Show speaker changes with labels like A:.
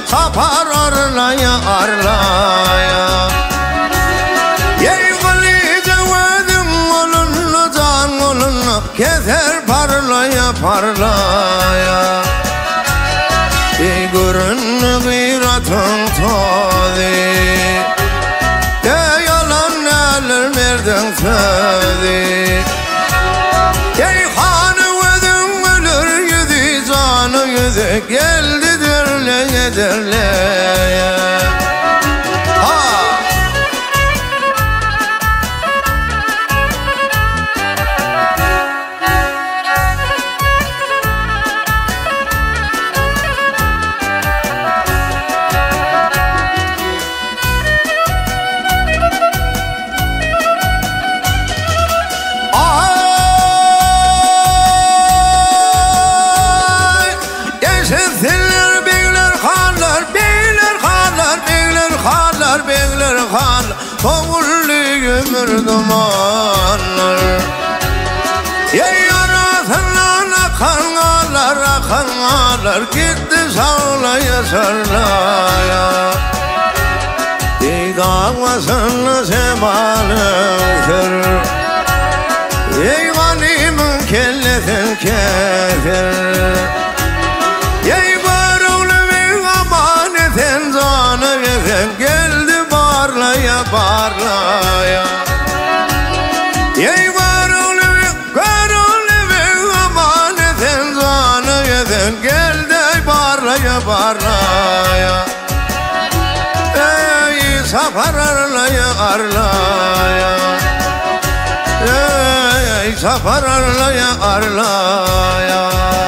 A: sapar arlaya arlaya. Ey galice vedim olunlu can olunlu keser parlaya parlaya. Ey görünlü gıyratın tadı ey yalan neler verdin sözü. Ey hanı vedim ölür yüzü canı yüzü geldi derleye derleye. Beyler han Soğullu ömür dumanlar. Ey arasından akan ağlar gitti sağlaya sarlaya. Ey dağmasını semanıdır ey ganimin kellesin kefir. Ey varulu ve amanetin canı verin geldi barlaya barlaya. Ey varulu ve amanetin canı verin geldi barlaya barlaya. Ey sapar arlaya arlaya. Ey sapar arlaya arlaya.